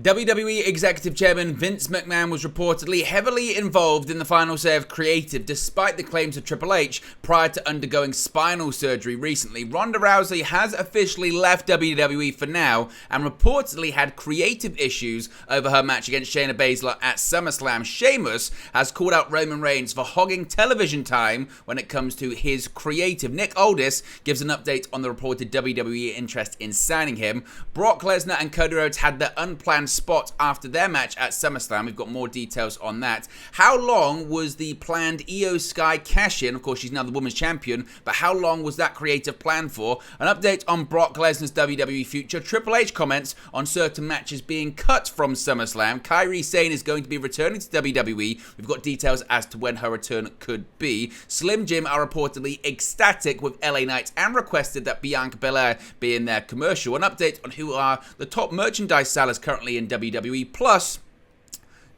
WWE Executive Chairman Vince McMahon was reportedly heavily involved in the final say of creative despite the claims of Triple H prior to undergoing spinal surgery recently. Ronda Rousey has officially left WWE for now and reportedly had creative issues over her match against Shayna Baszler at SummerSlam. Sheamus has called out Roman Reigns for hogging television time when it comes to his creative. Nick Aldis gives an update on the reported WWE interest in signing him. Brock Lesnar and Cody Rhodes had their unplanned spot after their match at SummerSlam. We've got more details on that. How long was the planned Io Sky cash-in? Of course, she's now the women's champion, but how long was that creative plan for? An update on Brock Lesnar's WWE future. Triple H comments on certain matches being cut from SummerSlam. Kairi Sane is going to be returning to WWE. We've got details as to when her return could be. Slim Jim are reportedly ecstatic with LA Knight and requested that Bianca Belair be in their commercial. An update on who are the top merchandise sellers currently in WWE, plus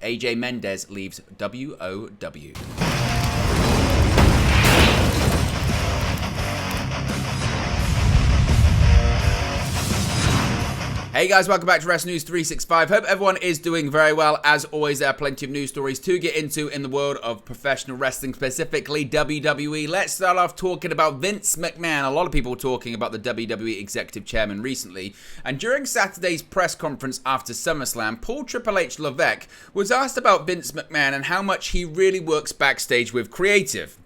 AJ Mendes leaves WOW. Hey guys, welcome back to Wrestling News 365. Hope everyone is doing very well. As always, there are plenty of news stories to get into in the world of professional wrestling, specifically WWE. Let's start off talking about Vince McMahon. A lot of people talking about the WWE Executive Chairman recently. And during Saturday's press conference after SummerSlam, Paul Triple H Levesque was asked about Vince McMahon and how much he really works backstage with creative.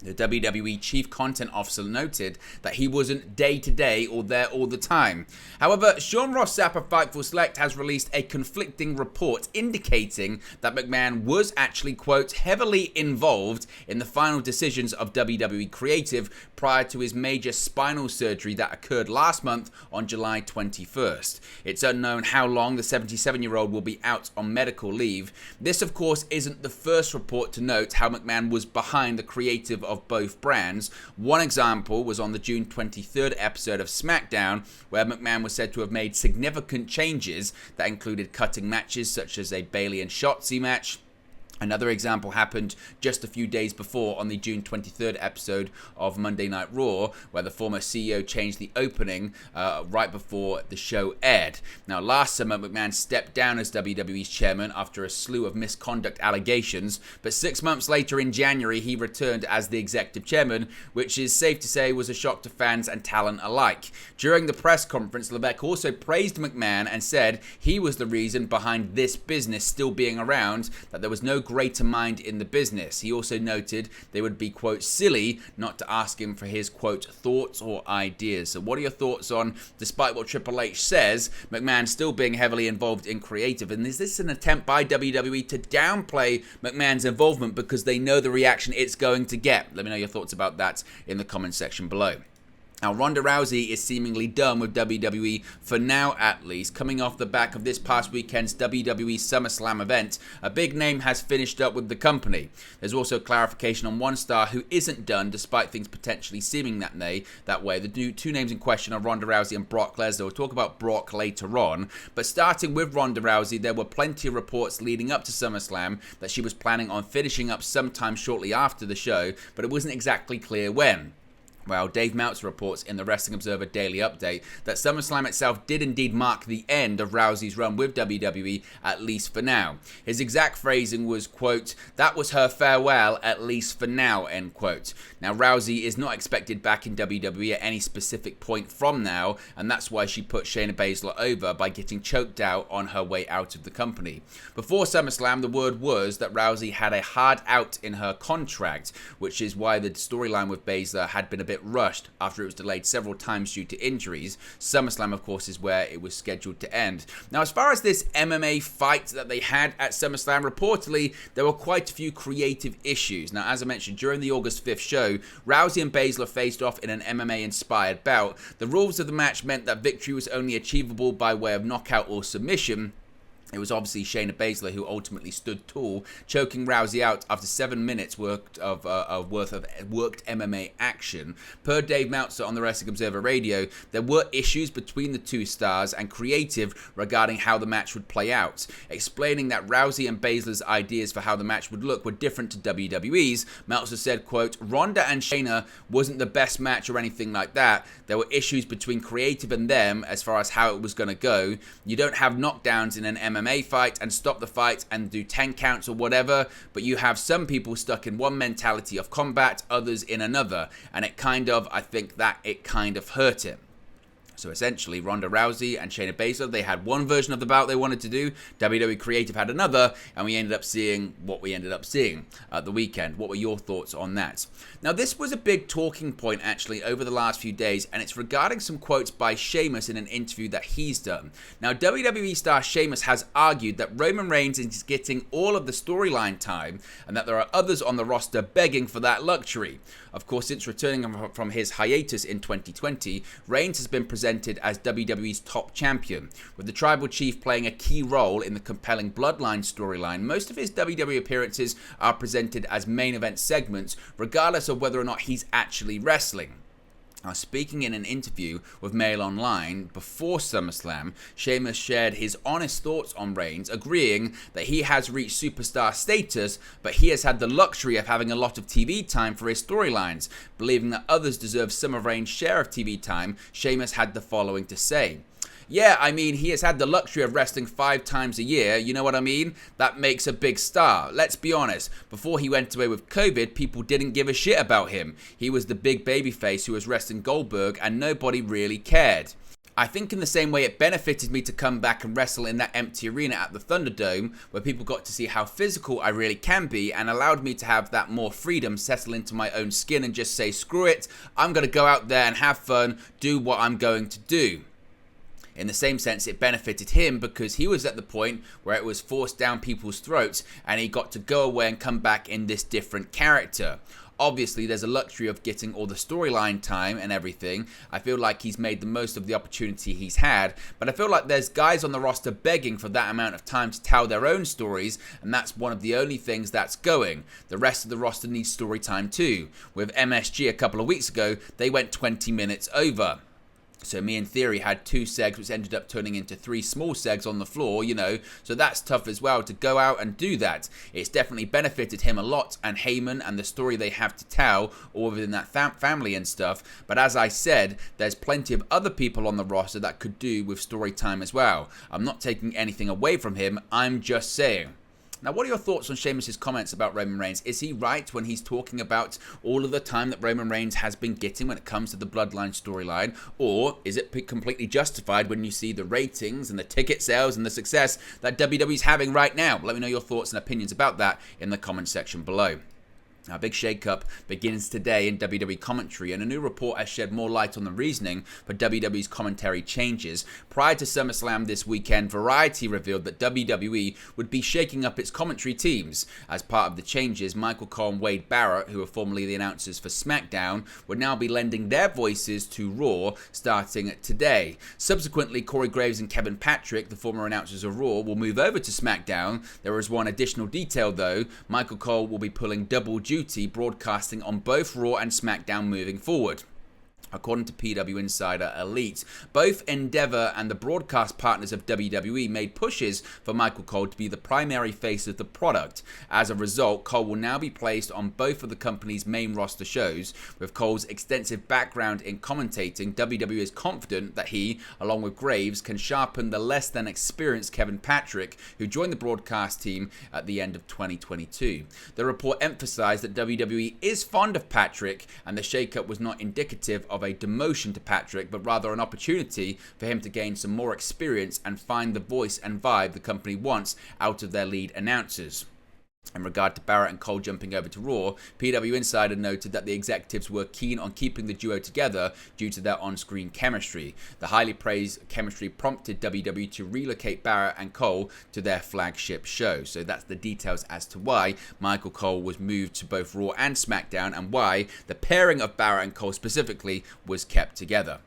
The WWE Chief Content Officer noted that he wasn't day-to-day or there all the time. However, Sean Ross Sapp of Fightful Select has released a conflicting report indicating that McMahon was actually, quote, heavily involved in the final decisions of WWE Creative prior to his major spinal surgery that occurred last month on July 21st. It's unknown how long the 77-year-old will be out on medical leave. This, of course, isn't the first report to note how McMahon was behind the creative of both brands. One example was on the June 23rd episode of SmackDown, where McMahon was said to have made significant changes that included cutting matches such as a Bayley and Shotzi match. Another example happened just a few days before on the June 23rd episode of Monday Night Raw, where the former CEO changed the opening right before the show aired. Now, last summer, McMahon stepped down as WWE's chairman after a slew of misconduct allegations, but 6 months later in January, he returned as the executive chairman, which is safe to say was a shock to fans and talent alike. During the press conference, Levesque also praised McMahon and said he was the reason behind this business still being around, that there was no greater mind in the business. He also noted they would be, quote, silly not to ask him for his, quote, thoughts or ideas. So what are your thoughts on, despite what Triple H says, McMahon still being heavily involved in creative? And is this an attempt by WWE to downplay McMahon's involvement because they know the reaction it's going to get? Let me know your thoughts about that in the comment section below. Now, Ronda Rousey is seemingly done with WWE, for now at least. Coming off the back of this past weekend's WWE SummerSlam event, a big name has finished up with the company. There's also clarification on one star who isn't done, despite things potentially seeming that way. The two names in question are Ronda Rousey and Brock Lesnar. We'll talk about Brock later on. But starting with Ronda Rousey, there were plenty of reports leading up to SummerSlam that she was planning on finishing up sometime shortly after the show, but it wasn't exactly clear when. Well, Dave Meltzer reports in the Wrestling Observer Daily Update that SummerSlam itself did indeed mark the end of Rousey's run with WWE, at least for now. His exact phrasing was, quote, that was her farewell, at least for now, end quote. Now, Rousey is not expected back in WWE at any specific point from now, and that's why she put Shayna Baszler over by getting choked out on her way out of the company. Before SummerSlam, the word was that Rousey had a hard out in her contract, which is why the storyline with Baszler had been a bit rushed after it was delayed several times due to injuries. SummerSlam, of course, is where it was scheduled to end. Now, as far as this MMA fight that they had at SummerSlam, reportedly, there were quite a few creative issues. Now, as I mentioned, during the August 5th show, Rousey and Baszler faced off in an MMA-inspired bout. The rules of the match meant that victory was only achievable by way of knockout or submission, It was obviously Shayna Baszler who ultimately stood tall, choking Rousey out after 7 minutes worth of worked MMA action. Per Dave Meltzer on the Wrestling Observer Radio, there were issues between the two stars and creative regarding how the match would play out. Explaining that Rousey and Baszler's ideas for how the match would look were different to WWE's, Meltzer said, quote, Ronda and Shayna wasn't the best match or anything like that. There were issues between creative and them as far as how it was going to go. You don't have knockdowns in an MMA fight and stop the fight and do 10 counts or whatever, but you have some people stuck in one mentality of combat, others in another, and I think that it kind of hurt it. So essentially, Ronda Rousey and Shayna Baszler, they had one version of the bout they wanted to do. WWE Creative had another, and we ended up seeing what we ended up seeing at the weekend. What were your thoughts on that? Now, this was a big talking point, actually, over the last few days, and it's regarding some quotes by Sheamus in an interview that he's done. Now, WWE star Sheamus has argued that Roman Reigns is getting all of the storyline time, and that there are others on the roster begging for that luxury. Of course, since returning from his hiatus in 2020, Reigns has been presented as WWE's top champion, with the Tribal Chief playing a key role in the compelling Bloodline storyline. Most of his WWE appearances are presented as main event segments, regardless of whether or not he's actually wrestling. Now, speaking in an interview with Mail Online before SummerSlam, Sheamus shared his honest thoughts on Reigns, agreeing that he has reached superstar status, but he has had the luxury of having a lot of TV time for his storylines. Believing that others deserve some of Reigns' share of TV time, Sheamus had the following to say. Yeah, I mean, he has had the luxury of wrestling 5 times a year, you know what I mean? That makes a big star. Let's be honest, before he went away with COVID, people didn't give a shit about him. He was the big babyface who was wrestling Goldberg, and nobody really cared. I think in the same way it benefited me to come back and wrestle in that empty arena at the Thunderdome, where people got to see how physical I really can be, and allowed me to have that more freedom, settle into my own skin and just say, screw it, I'm going to go out there and have fun, do what I'm going to do. In the same sense, it benefited him because he was at the point where it was forced down people's throats and he got to go away and come back in this different character. Obviously, there's a luxury of getting all the storyline time and everything. I feel like he's made the most of the opportunity he's had, but I feel like there's guys on the roster begging for that amount of time to tell their own stories, and that's one of the only things that's going. The rest of the roster needs story time too. With MSG a couple of weeks ago, they went 20 minutes over. So me, in theory, had 2 segs, which ended up turning into 3 small segs on the floor, you know. So that's tough as well to go out and do that. It's definitely benefited him a lot, and Heyman and the story they have to tell, all within that family and stuff. But as I said, there's plenty of other people on the roster that could do with story time as well. I'm not taking anything away from him, I'm just saying. Now, what are your thoughts on Sheamus' comments about Roman Reigns? Is he right when he's talking about all of the time that Roman Reigns has been getting when it comes to the Bloodline storyline? Or is it completely justified when you see the ratings and the ticket sales and the success that WWE's having right now? Let me know your thoughts and opinions about that in the comment section below. Now, a big shake-up begins today in WWE Commentary, and a new report has shed more light on the reasoning for WWE's Commentary Changes. Prior to SummerSlam this weekend, Variety revealed that WWE would be shaking up its commentary teams. As part of the changes, Michael Cole and Wade Barrett, who were formerly the announcers for SmackDown, would now be lending their voices to Raw starting today. Subsequently, Corey Graves and Kevin Patrick, the former announcers of Raw, will move over to SmackDown. There is one additional detail, though. Michael Cole will be pulling double duty broadcasting on both Raw and SmackDown moving forward. According to PW Insider Elite, both Endeavor and the broadcast partners of WWE made pushes for Michael Cole to be the primary face of the product. As a result, Cole will now be placed on both of the company's main roster shows. With Cole's extensive background in commentating, WWE is confident that he, along with Graves, can sharpen the less than experienced Kevin Patrick, who joined the broadcast team at the end of 2022. The report emphasized that WWE is fond of Patrick, and the shakeup was not indicative of a demotion to Patrick, but rather an opportunity for him to gain some more experience and find the voice and vibe the company wants out of their lead announcers. In regard to Barrett and Cole jumping over to Raw, PW Insider noted that the executives were keen on keeping the duo together due to their on-screen chemistry. The highly praised chemistry prompted WWE to relocate Barrett and Cole to their flagship show. So that's the details as to why Michael Cole was moved to both Raw and SmackDown, and why the pairing of Barrett and Cole specifically was kept together.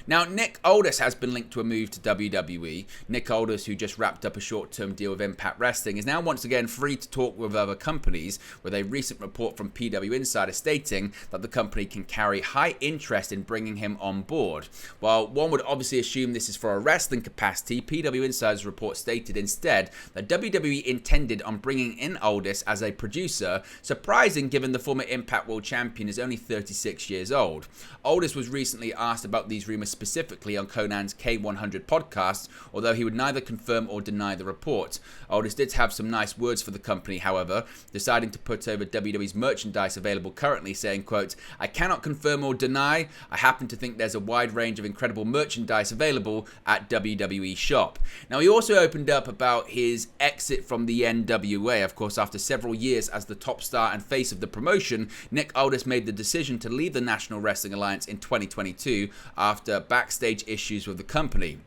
Now, Nick Aldis has been linked to a move to WWE. Nick Aldis, who just wrapped up a short-term deal with Impact Wrestling, is now once again free to talk with other companies, with a recent report from PW Insider stating that the company can carry high interest in bringing him on board. While one would obviously assume this is for a wrestling capacity, PW Insider's report stated instead that WWE intended on bringing in Aldis as a producer, surprising given the former Impact World Champion is only 36 years old. Aldis was recently asked about these rumors specifically on Conan's K100 podcast, although he would neither confirm or deny the report. Aldis did have some nice words for the company, however, deciding to put over WWE's merchandise available currently, saying, quote, "I cannot confirm or deny. I happen to think there's a wide range of incredible merchandise available at WWE shop." Now, he also opened up about his exit from the NWA. Of course, after several years as the top star and face of the promotion, Nick Aldis made the decision to leave the National Wrestling Alliance in 2022 after backstage issues with the company.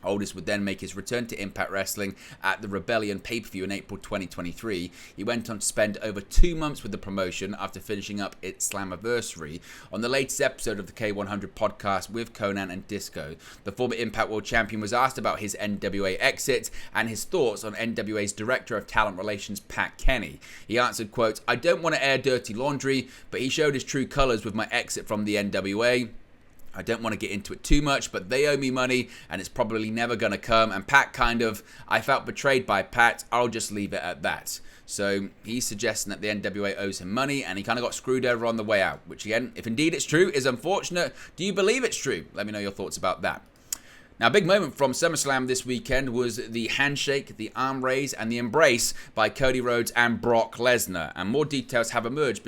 Aldis would then make his return to Impact Wrestling at the Rebellion pay-per-view in April 2023. He went on to spend over 2 months with the promotion after finishing up its Slammiversary. On the latest episode of the K100 podcast with Conan and Disco, the former Impact World Champion was asked about his NWA exit and his thoughts on NWA's Director of Talent Relations, Pat Kenny. He answered, quote, "I don't want to air dirty laundry, but he showed his true colors with my exit from the NWA. I don't want to get into it too much, but they owe me money, and it's probably never going to come. And Pat I felt betrayed by Pat. I'll just leave it at that." So he's suggesting that the NWA owes him money, and he kind of got screwed over on the way out, which again, if indeed it's true, is unfortunate. Do you believe it's true? Let me know your thoughts about that. Now, a big moment from SummerSlam this weekend was the handshake, the arm raise, and the embrace by Cody Rhodes and Brock Lesnar. And more details have emerged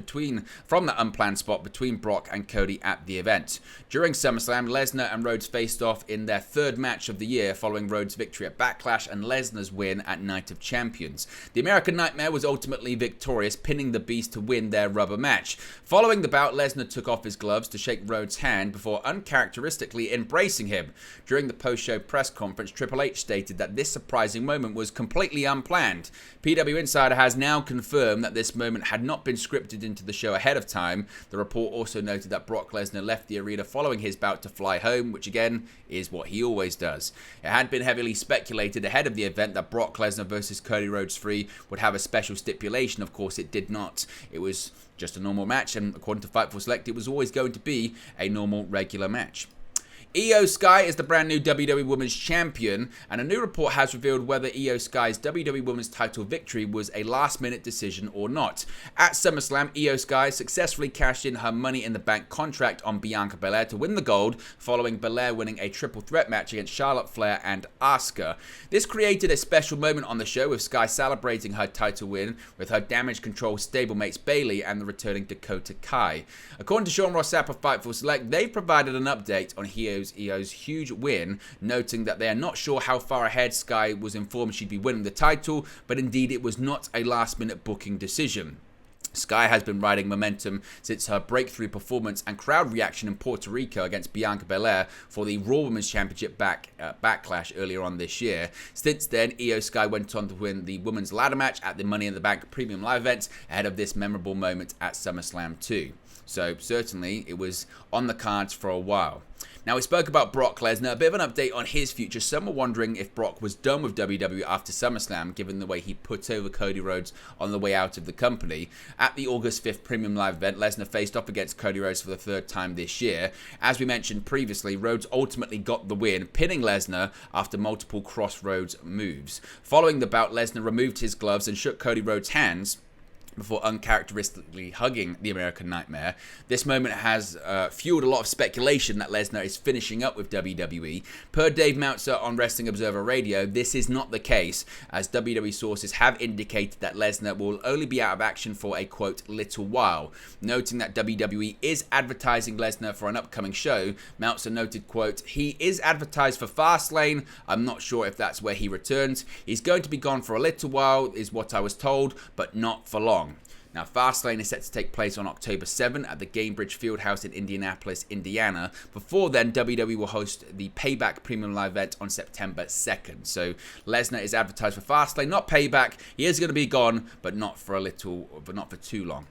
from that unplanned spot between Brock and Cody at the event. During SummerSlam, Lesnar and Rhodes faced off in their third match of the year, following Rhodes' victory at Backlash and Lesnar's win at Night of Champions. The American Nightmare was ultimately victorious, pinning the Beast to win their rubber match. Following the bout, Lesnar took off his gloves to shake Rhodes' hand before uncharacteristically embracing him. During the post-show press conference, Triple H stated that this surprising moment was completely unplanned. PW Insider has now confirmed that this moment had not been scripted into the show ahead of time. The report also noted that Brock Lesnar left the arena following his bout to fly home, which again is what he always does. It had been heavily speculated ahead of the event that Brock Lesnar versus Cody Rhodes 3 would have a special stipulation. Of course, it did not. It was just a normal match, and according to Fightful Select, it was always going to be a normal, regular match. Io Sky is the brand new WWE Women's Champion, and a new report has revealed whether Io Sky's WWE Women's title victory was a last-minute decision or not. At SummerSlam, Io Sky successfully cashed in her Money in the Bank contract on Bianca Belair to win the gold, following Belair winning a triple threat match against Charlotte Flair and Asuka. This created a special moment on the show, with Sky celebrating her title win with her Damage Control stablemates Bayley and the returning Dakota Kai. According to Sean Ross Sapp of Fightful Select, they've provided an update on Io's huge win, noting that they are not sure how far ahead Sky was informed she'd be winning the title, but indeed it was not a last-minute booking decision. Sky has been riding momentum since her breakthrough performance and crowd reaction in Puerto Rico against Bianca Belair for the Raw Women's Championship Backlash earlier on this year. Since then, Io Sky went on to win the Women's Ladder match at the Money in the Bank Premium Live event ahead of this memorable moment at SummerSlam 2. So certainly it was on the cards for a while. Now, we spoke about Brock Lesnar, a bit of an update on his future. Some were wondering if Brock was done with WWE after SummerSlam, given the way he put over Cody Rhodes on the way out of the company. At the August 5th Premium Live event, Lesnar faced off against Cody Rhodes for the third time this year. As we mentioned previously, Rhodes ultimately got the win, pinning Lesnar after multiple crossroads moves. Following the bout, Lesnar removed his gloves and shook Cody Rhodes' hands before uncharacteristically hugging the American Nightmare. This moment has fueled a lot of speculation that Lesnar is finishing up with WWE. Per Dave Meltzer on Wrestling Observer Radio, this is not the case, as WWE sources have indicated that Lesnar will only be out of action for a, quote, little while. Noting that WWE is advertising Lesnar for an upcoming show, Meltzer noted, quote, "He is advertised for Fastlane. I'm not sure if that's where he returns. He's going to be gone for a little while, is what I was told, but not for long." Now, Fastlane is set to take place on October 7 at the Gainbridge Fieldhouse in Indianapolis, Indiana. Before then, WWE will host the Payback Premium Live event on September 2nd. So Lesnar is advertised for Fastlane, not Payback. He is going to be gone, but not for too long.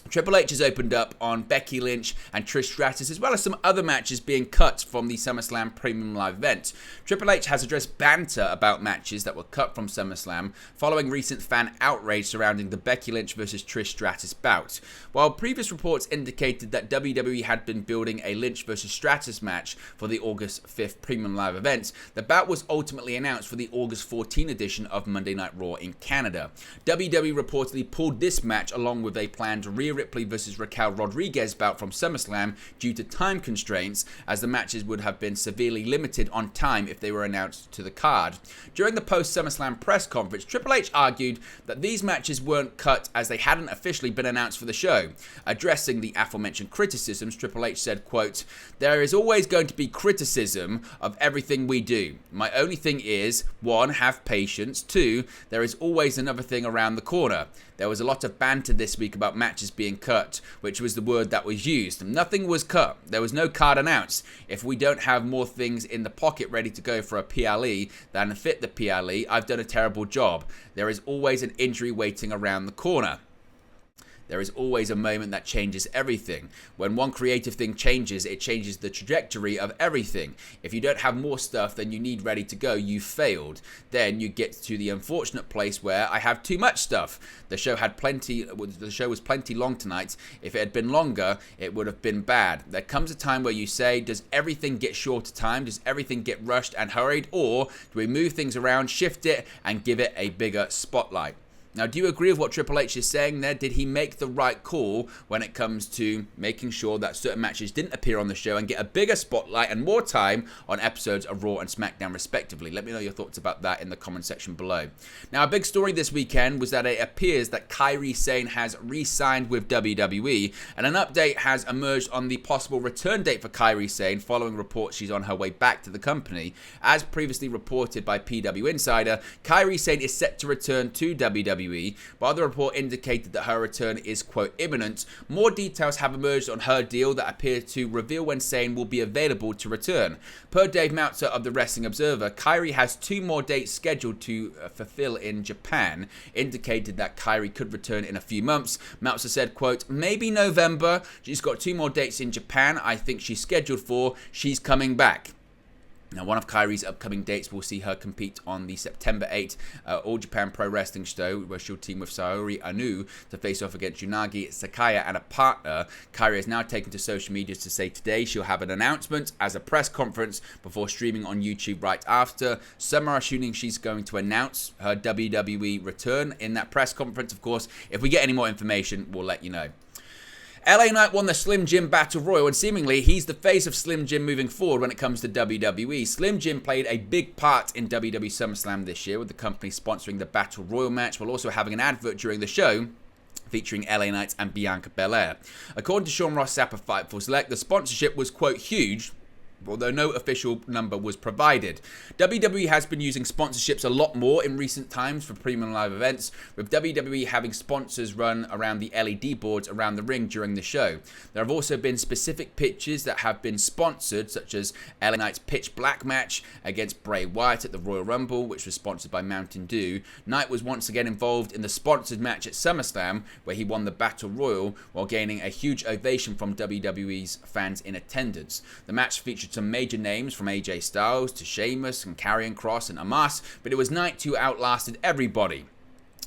Triple H has opened up on Becky Lynch and Trish Stratus, as well as some other matches being cut from the SummerSlam Premium Live event. Triple H has addressed banter about matches that were cut from SummerSlam following recent fan outrage surrounding the Becky Lynch vs Trish Stratus bout. While previous reports indicated that WWE had been building a Lynch vs Stratus match for the August 5th Premium Live event, the bout was ultimately announced for the August 14 edition of Monday Night Raw in Canada. WWE reportedly pulled this match along with a planned Rhea Ripley vs Raquel Rodriguez bout from SummerSlam due to time constraints, as the matches would have been severely limited on time if they were announced to the card. During the post-SummerSlam press conference, Triple H argued that these matches weren't cut as they hadn't officially been announced for the show. Addressing the aforementioned criticisms, Triple H said, quote, "There is always going to be criticism of everything we do. My only thing is, 1, have patience, 2, there is always another thing around the corner. There was a lot of banter this week about matches being cut, which was the word that was used. Nothing was cut. There was no card announced. If we don't have more things in the pocket ready to go for a PLE than fit the PLE, I've done a terrible job. There is always an injury waiting around the corner. There is always a moment that changes everything. When one creative thing changes, it changes the trajectory of everything. If you don't have more stuff than you need ready to go, you failed. Then you get to the unfortunate place where I have too much stuff. The show was plenty long tonight. If it had been longer, it would have been bad. There comes a time where you say, does everything get shorter time? Does everything get rushed and hurried? Or do we move things around, shift it, and give it a bigger spotlight?" Now, do you agree with what Triple H is saying there? Did he make the right call when it comes to making sure that certain matches didn't appear on the show and get a bigger spotlight and more time on episodes of Raw and SmackDown respectively? Let me know your thoughts about that in the comment section below. Now, a big story this weekend was that it appears that Kairi Sane has re-signed with WWE, and an update has emerged on the possible return date for Kairi Sane following reports she's on her way back to the company. As previously reported by PW Insider, Kairi Sane is set to return to WWE. While the report indicated that her return is, quote, imminent, more details have emerged on her deal that appear to reveal when Sane will be available to return. Per Dave Meltzer of the Wrestling Observer, Kairi has 2 more dates scheduled to fulfill in Japan, indicated that Kairi could return in a few months. Meltzer said, quote, maybe November. She's got 2 more dates in Japan I think she's scheduled for. She's coming back. Now, one of Kairi's upcoming dates will see her compete on the September 8 All Japan Pro Wrestling show, where she'll team with Saori Anou to face off against Unagi Sakaya and a partner. Kairi has now taken to social media to say today she'll have an announcement as a press conference before streaming on YouTube right after. Some are assuming she's going to announce her WWE return in that press conference. Of course, if we get any more information, we'll let you know. LA Knight won the Slim Jim Battle Royal, and seemingly he's the face of Slim Jim moving forward when it comes to WWE. Slim Jim played a big part in WWE SummerSlam this year, with the company sponsoring the Battle Royal match while also having an advert during the show featuring LA Knight and Bianca Belair. According to Sean Ross Sapp of Fightful Select, the sponsorship was, quote, huge, although no official number was provided. WWE has been using sponsorships a lot more in recent times for premium live events, with WWE having sponsors run around the LED boards around the ring during the show. There have also been specific pitches that have been sponsored, such as LA Knight's Pitch Black match against Bray Wyatt at the Royal Rumble, which was sponsored by Mountain Dew. Knight was once again involved in the sponsored match at SummerSlam, where he won the Battle Royal while gaining a huge ovation from WWE's fans in attendance. The match featured some major names from AJ Styles to Sheamus and Karrion Kross and Omos, but it was Knight who outlasted everybody.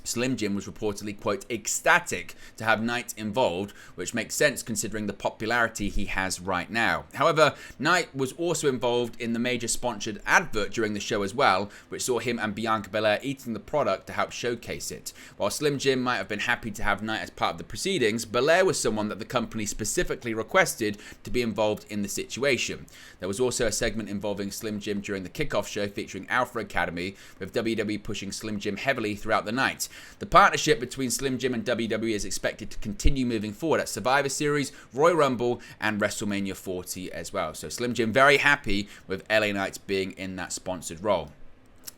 Slim Jim was reportedly, quote, ecstatic to have Knight involved, which makes sense considering the popularity he has right now. However, Knight was also involved in the major sponsored advert during the show as well, which saw him and Bianca Belair eating the product to help showcase it. While Slim Jim might have been happy to have Knight as part of the proceedings, Belair was someone that the company specifically requested to be involved in the situation. There was also a segment involving Slim Jim during the kickoff show featuring Alpha Academy, with WWE pushing Slim Jim heavily throughout the night. The partnership between Slim Jim and WWE is expected to continue moving forward at Survivor Series, Royal Rumble, and WrestleMania 40 as well. So Slim Jim very happy with LA Knight being in that sponsored role.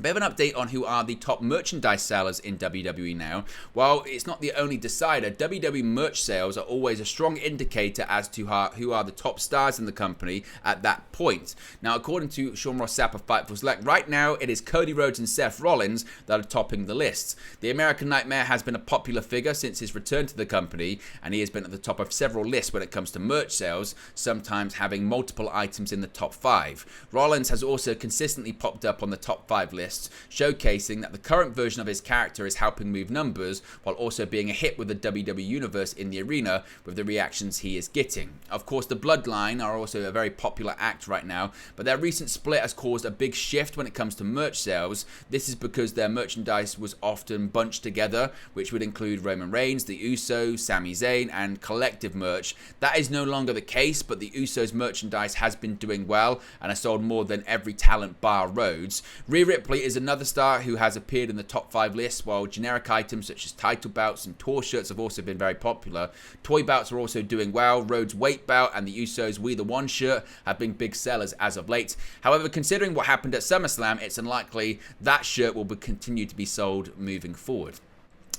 Bit of an update on who are the top merchandise sellers in WWE now. While it's not the only decider, WWE merch sales are always a strong indicator as to who are the top stars in the company at that point. Now, according to Sean Ross Sapp of Fightful Select, right now it is Cody Rhodes and Seth Rollins that are topping the lists. The American Nightmare has been a popular figure since his return to the company, and he has been at the top of several lists when it comes to merch sales, sometimes having multiple items in the top 5. Rollins has also consistently popped up on the top 5 list, showcasing that the current version of his character is helping move numbers while also being a hit with the WWE Universe in the arena with the reactions he is getting. Of course, the Bloodline are also a very popular act right now, but their recent split has caused a big shift when it comes to merch sales. This is because their merchandise was often bunched together, which would include Roman Reigns, the Usos, Sami Zayn, and collective merch. That is no longer the case, but the Usos merchandise has been doing well and has sold more than every talent bar Rhodes. Rhea Ripley is another star who has appeared in the top 5 lists, while generic items such as title belts and tour shirts have also been very popular. Toy belts are also doing well. Rhodes' weight belt and the Usos' We The One shirt have been big sellers as of late. However, considering what happened at SummerSlam, it's unlikely that shirt will continue to be sold moving forward.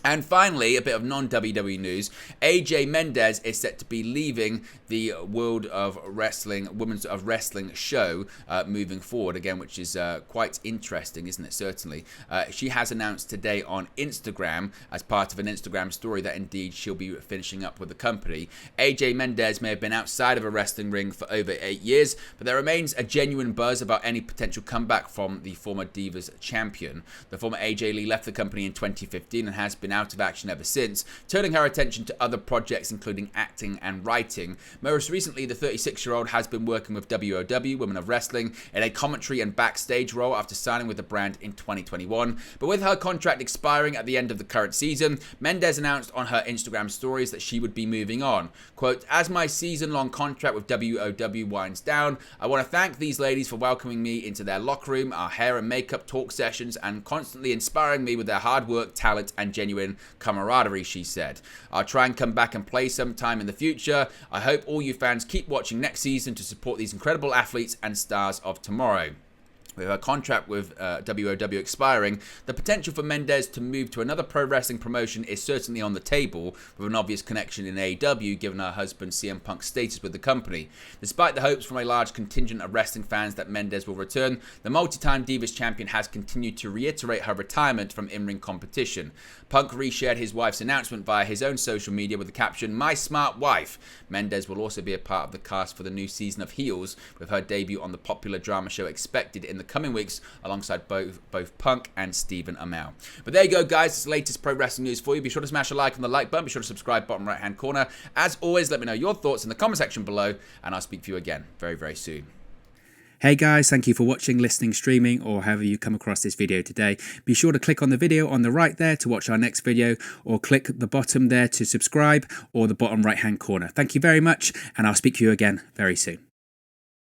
And finally, a bit of non-WWE news. AJ Mendes is set to be leaving the World of Wrestling, Women's of Wrestling show moving forward again, which is quite interesting, isn't it? Certainly. She has announced today on Instagram, as part of an Instagram story, that indeed she'll be finishing up with the company. AJ Mendes may have been outside of a wrestling ring for over 8 years, but there remains a genuine buzz about any potential comeback from the former Divas champion. The former AJ Lee left the company in 2015 and has been out of action ever since, turning her attention to other projects including acting and writing. Most recently, the 36-year-old has been working with WOW, Women of Wrestling, in a commentary and backstage role after signing with the brand in 2021. But with her contract expiring at the end of the current season, Mendes announced on her Instagram stories that she would be moving on. Quote, "As my season-long contract with WOW winds down, I want to thank these ladies for welcoming me into their locker room, our hair and makeup talk sessions, and constantly inspiring me with their hard work, talent, and genuine camaraderie," she said. "I'll try and come back and play sometime in the future. I hope all you fans keep watching next season to support these incredible athletes and stars of tomorrow." With her contract with WOW expiring, the potential for Mendes to move to another pro wrestling promotion is certainly on the table, with an obvious connection in AEW given her husband CM Punk's status with the company. Despite the hopes from a large contingent of wrestling fans that Mendes will return, the multi-time Divas champion has continued to reiterate her retirement from in-ring competition. Punk reshared his wife's announcement via his own social media with the caption, "My smart wife." Mendes will also be a part of the cast for the new season of Heels, with her debut on the popular drama show expected in the coming weeks alongside both Punk and Stephen Amell. But there you go, guys. It's the latest pro wrestling news for you. Be sure to smash a like on the like button. Be sure to subscribe bottom right hand corner. As always, let me know your thoughts in the comment section below, and I'll speak to you again very, very soon. Hey guys, thank you for watching, listening, streaming, or however you come across this video today. Be sure to click on the video on the right there to watch our next video, or click the bottom there to subscribe, or the bottom right hand corner. Thank you very much, and I'll speak to you again very soon.